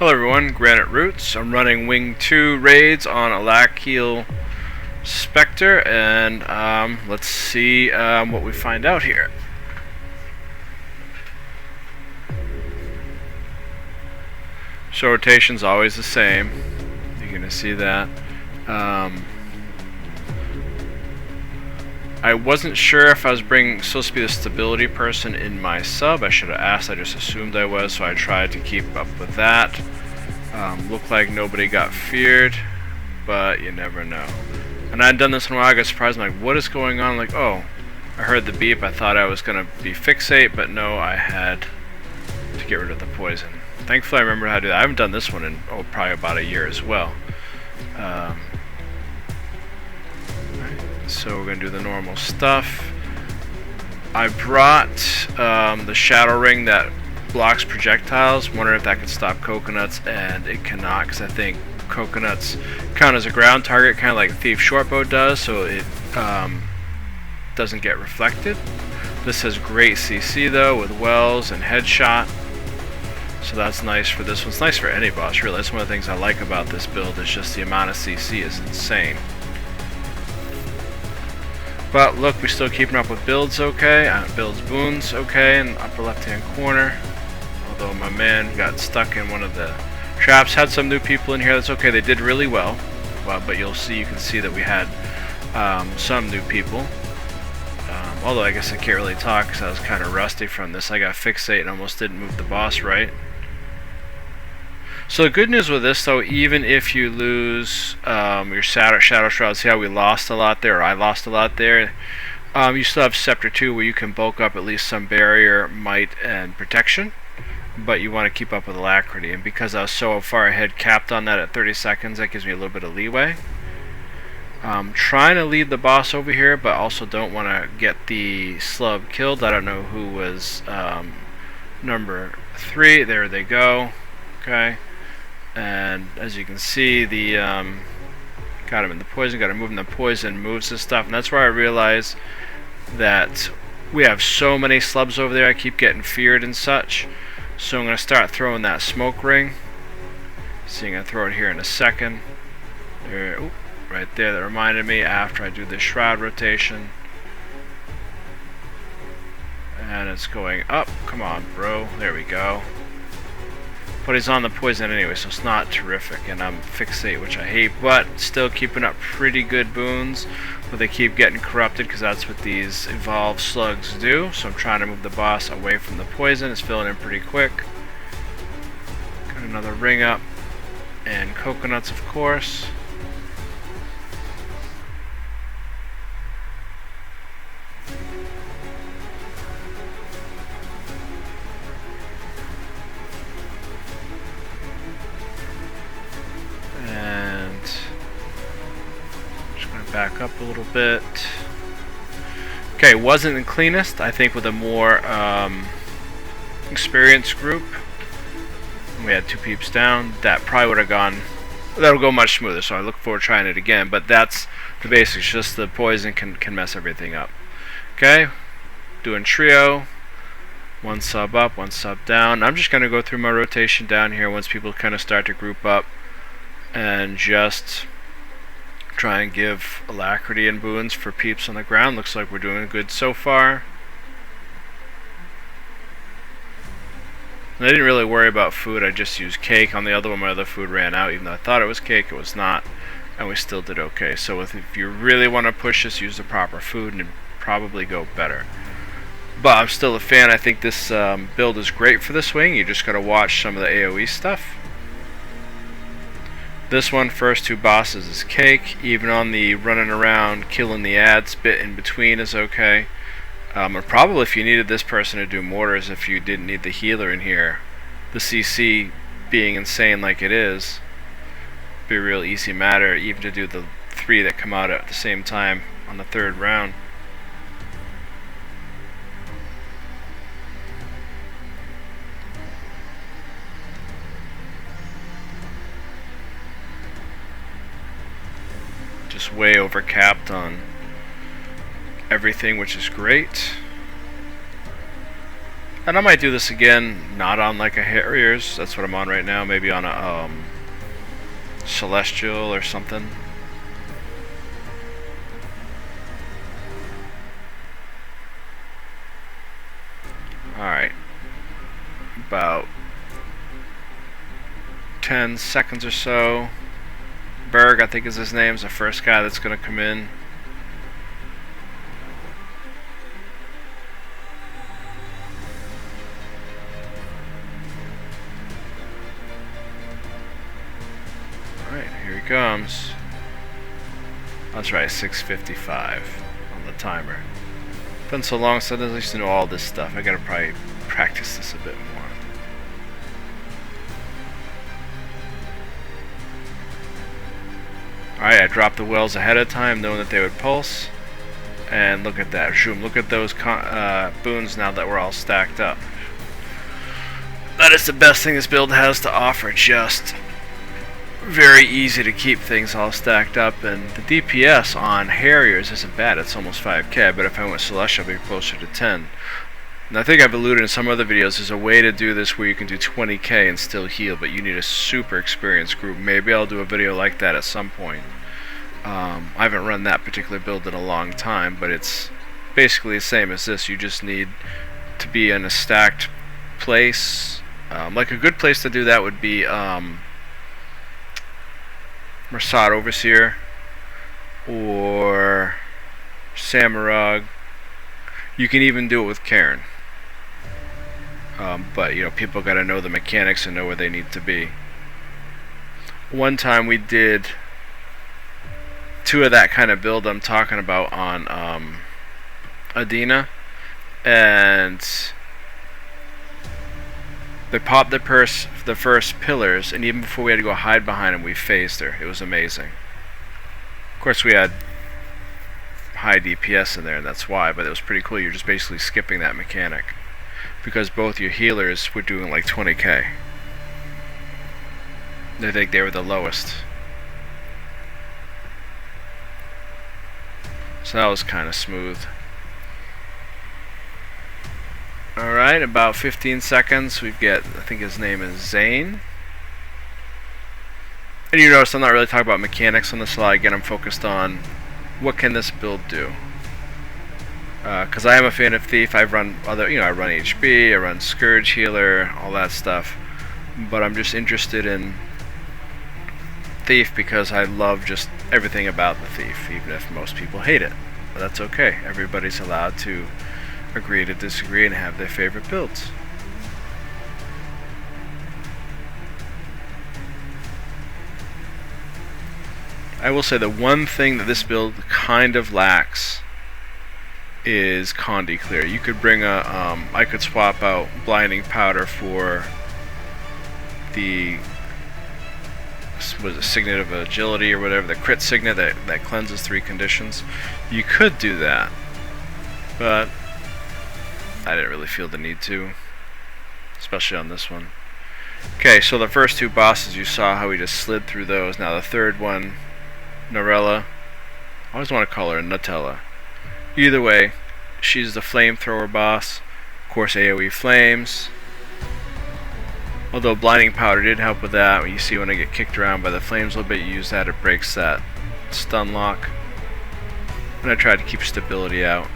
Hello everyone, Granite Roots. I'm running Wing 2 raids on Alacrity Heal Specter, and let's see what we find out here. So rotation's always the same. You're gonna see that. I wasn't sure if I was supposed to be the stability person in my sub. I should have asked. I just assumed I was, so I tried to keep up with that. Looked like nobody got feared, but you never know. And I'd done this in a while. I got surprised. I'm like, what is going on? I'm like, oh, I heard the beep. I thought I was gonna be fixate, but no, I had to get rid of the poison. Thankfully, I remember how to do that. I haven't done this one in probably about a year as well. So we're going to do the normal stuff. I brought the shadow ring that blocks projectiles. Wondering if that could stop coconuts, and it cannot, because I think coconuts count as a ground target, kind of like Thief Shortbow does, so it doesn't get reflected. This has great CC though, with wells and headshot, so that's nice for this one. It's nice for any boss, really. That's one of the things I like about this build, is just the amount of CC is insane. But look, we're still keeping up with builds okay. Builds BOONS okay in the upper left hand corner. Although my man got stuck in one of the traps. Had some new people in here, that's okay. They did really well. But you can see that we had some new people. Although I guess I can't really talk because I was kind of rusty from this. I got fixate and almost didn't move the boss right. So the good news with this, though, even if you lose your Shadow Shroud, see how we lost a lot there, or I lost a lot there, you still have Scepter 2 where you can bulk up at least some barrier, might, and protection, but you want to keep up with Alacrity, and because I was so far ahead, capped on that at 30 seconds, that gives me a little bit of leeway. Trying to lead the boss over here, but also don't want to get the slub killed. I don't know who was number 3. There they go. Okay. And as you can see, the got him in the poison, got to move him. The poison moves this stuff, and that's where I realize that we have so many slubs over there. I keep getting feared and such, so I'm going to start throwing that smoke ring. See, I'm going to throw it here in a second. There, ooh, right there, that reminded me after I do the shroud rotation. And it's going up. Come on, bro. There we go. But he's on the poison anyway, so it's not terrific, and I'm fixate, which I hate, but still keeping up pretty good boons, but they keep getting corrupted because that's what these evolved slugs do. So I'm trying to move the boss away from the poison. It's filling in pretty quick. Got another ring up, and coconuts, of course. Back up a little bit. Okay, wasn't the cleanest. I think with a more experienced group, we had 2 peeps down, that probably would have gone, that'll go much smoother, so I look forward to trying it again, but that's the basics. Just the poison can mess everything up. Okay, doing trio, 1 sub up, 1 sub down. I'm just going to go through my rotation down here once people kind of start to group up, and just try and give Alacrity and BOONS for peeps on the ground. Looks like we're doing good so far. And I didn't really worry about food. I just used cake. On the other one, my other food ran out. Even though I thought it was cake, it was not. And we still did okay. So if you really want to push this, use the proper food and it'd probably go better. But I'm still a fan. I think this build is great for this wing. You just got to watch some of the AoE stuff. This one, first 2 bosses is cake. Even on the running around, killing the ads bit in between is okay. Or probably if you needed this person to do mortars, if you didn't need the healer in here, the CC being insane like it is, be a real easy matter, even to do the 3 that come out at the same time on the 3rd round. Just way over capped on everything, which is great. And I might do this again, not on like a Harriers, that's what I'm on right now, maybe on a Celestial or something. Alright. About 10 seconds or so. Berg, I think is his name, is the first guy that's going to come in. Alright, here he comes. That's right, 6:55 on the timer. Been so long since I used to know all this stuff. I gotta probably practice this a bit more. Alright, I dropped the wells ahead of time knowing that they would pulse. And look at that. Zoom. Look at those boons now that we're all stacked up. That is the best thing this build has to offer. Just very easy to keep things all stacked up, and the DPS on Harriers isn't bad. It's almost 5k, but if I went Celestial, I'd be closer to 10. And I think I've alluded in some other videos, there's a way to do this where you can do 20k and still heal, but you need a super experienced group. Maybe I'll do a video like that at some point. I haven't run that particular build in a long time, but it's basically the same as this. You just need to be in a stacked place. Like a good place to do that would be Marsad Overseer or Samarug. You can even do it with Karen. But you know, people got to know the mechanics and know where they need to be. One time we did 2 of that kind of build I'm talking about on Adina, and they popped the first pillars, and even before we had to go hide behind them, we phased her. It was amazing. Of course, we had high DPS in there, and that's why, but it was pretty cool. You're just basically skipping that mechanic because both your healers were doing like 20k. I think they were the lowest. So that was kind of smooth. Alright, about 15 seconds. We've got, I think his name is Zane. And you notice I'm not really talking about mechanics on the slide. Again, I'm focused on what can this build do. Because I am a fan of Thief. I've run other, I run HB, I run Scourge Healer, all that stuff. But I'm just interested in Thief because I love just everything about the Thief, even if most people hate it. But that's okay. Everybody's allowed to agree to disagree and have their favorite builds. I will say the one thing that this build kind of lacks is Condi Clear. You could bring a, I could swap out Blinding Powder for the, was it Signet of Agility or whatever, the crit signet that cleanses 3 conditions. You could do that, but I didn't really feel the need to, especially on this one. Okay, so the first 2 bosses, you saw how we just slid through those. Now the third one, Norella, I always want to call her Nutella. Either way, she's the flamethrower boss. Of course, AoE flames. Although Blinding Powder did help with that. You see when I get kicked around by the flames a little bit, you use that, it breaks that stun lock. And I tried to keep stability out.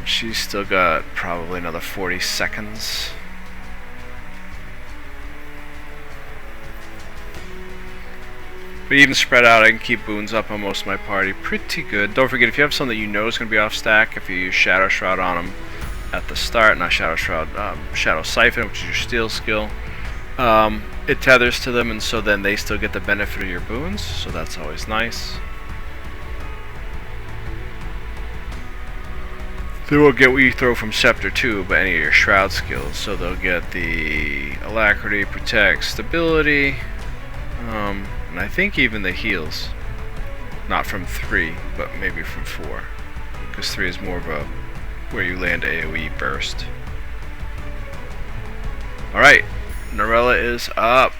She's still got probably another 40 seconds. But even spread out, I can keep boons up on most of my party pretty good. Don't forget, if you have something that you know is going to be off stack, if you use Shadow Shroud on them at the start, not Shadow Shroud, Shadow Siphon, which is your steal skill, it tethers to them, and so then they still get the benefit of your boons, so that's always nice. They will get what you throw from Scepter too, but any of your Shroud skills, so they'll get the Alacrity, Protect, Stability, and I think even the heals. Not from 3, but maybe from 4. Because 3 is more of a where you land AoE burst. Alright, Norella is up.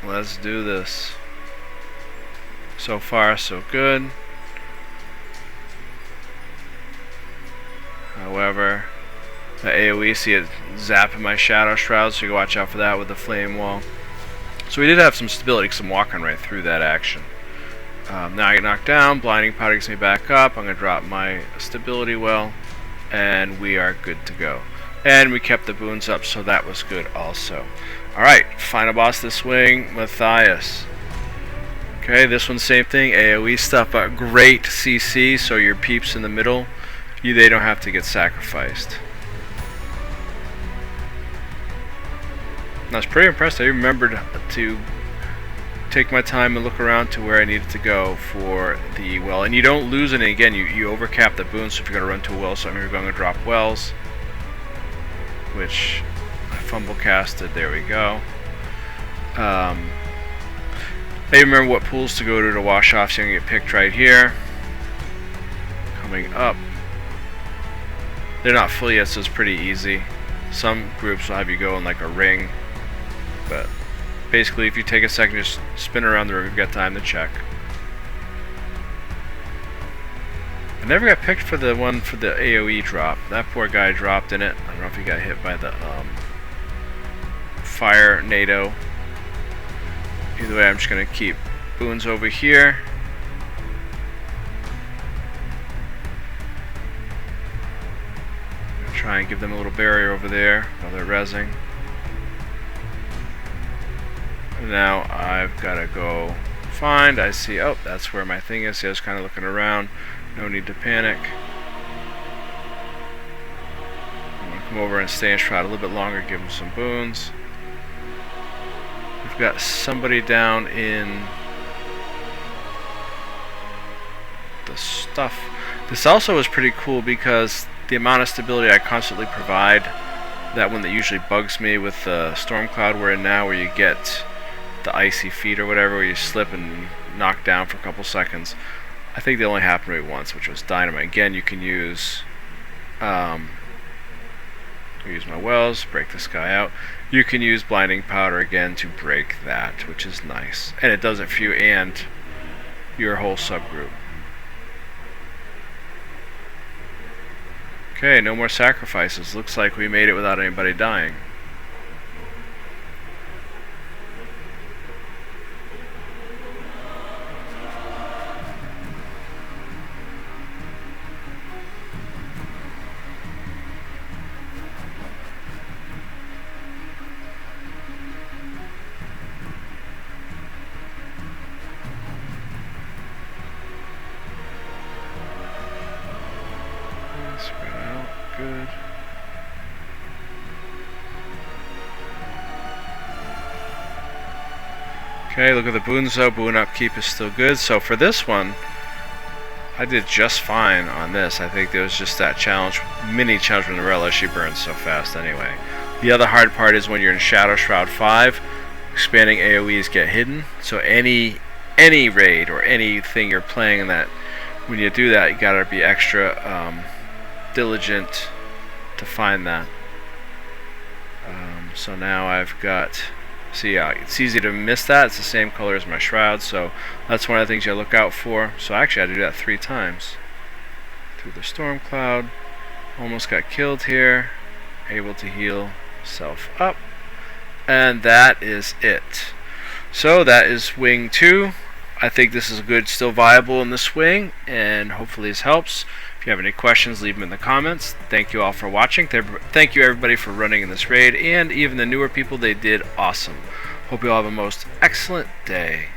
Let's do this. So far, so good. However, the AoE, see it zapping my Shadow Shroud, so you can watch out for that with the Flame Wall. So we did have some stability because I'm walking right through that action. Now I get knocked down, Blinding Powder gets me back up, I'm going to drop my stability well, and we are good to go. And we kept the boons up, so that was good also. Alright, final boss this swing, Matthias. Okay, this one same thing, AoE stuff, but great CC, so your peeps in the middle, they don't have to get sacrificed. I was pretty impressed. I remembered to take my time and look around to where I needed to go for the well. And you don't lose any. Again, you overcap the boons, so if you're going to run to a well, so I'm going to drop wells, which I fumble casted. There we go. I remember what pools to go to wash off, so you're going to get picked right here. Coming up. They're not full yet, so it's pretty easy. Some groups will have you go in like a ring, but basically if you take a second, just spin around the room, you've got time to check. I never got picked for the one for the AoE drop. That poor guy dropped in it. I don't know if he got hit by the fire NATO. Either way, I'm just going to keep boons over here. Try and give them a little barrier over there while they're rezzing. And now I've got to go find. I see, oh, that's where my thing is. See, I was kind of looking around. No need to panic. I'm going to come over and stay in shroud a little bit longer, give them some boons. We've got somebody down in the stuff. This also is pretty cool because the amount of stability I constantly provide, that one that usually bugs me with the storm cloud we're in now, where you get the icy feet or whatever, where you slip and knock down for a couple seconds. I think they only happened to me once, which was dynamite. Again, you can use my wells, break this guy out. You can use blinding powder again to break that, which is nice, and it does it for you and your whole subgroup. Okay, no more sacrifices. Looks like we made it without anybody dying. Good. Okay, look at the boons though. Boon upkeep is still good. So for this one, I did just fine on this. I think there was just that challenge, mini challenge from the Morella. She burns so fast anyway. The other hard part is when you're in Shadow Shroud 5, expanding AoEs get hidden. So any raid or anything you're playing in that, when you do that, you gotta be extra diligent to find that. So now I've got, see, it's easy to miss that. It's the same color as my shroud, so that's one of the things you look out for. So I actually had to do that 3 times. Through the storm cloud, almost got killed here, able to heal self up, and that is it. So that is wing 2. I think this is good, still viable in the swing, and hopefully this helps. If you have any questions, leave them in the comments. Thank you all for watching. Thank you everybody for running in this raid, and even the newer people, they did awesome. Hope you all have a most excellent day.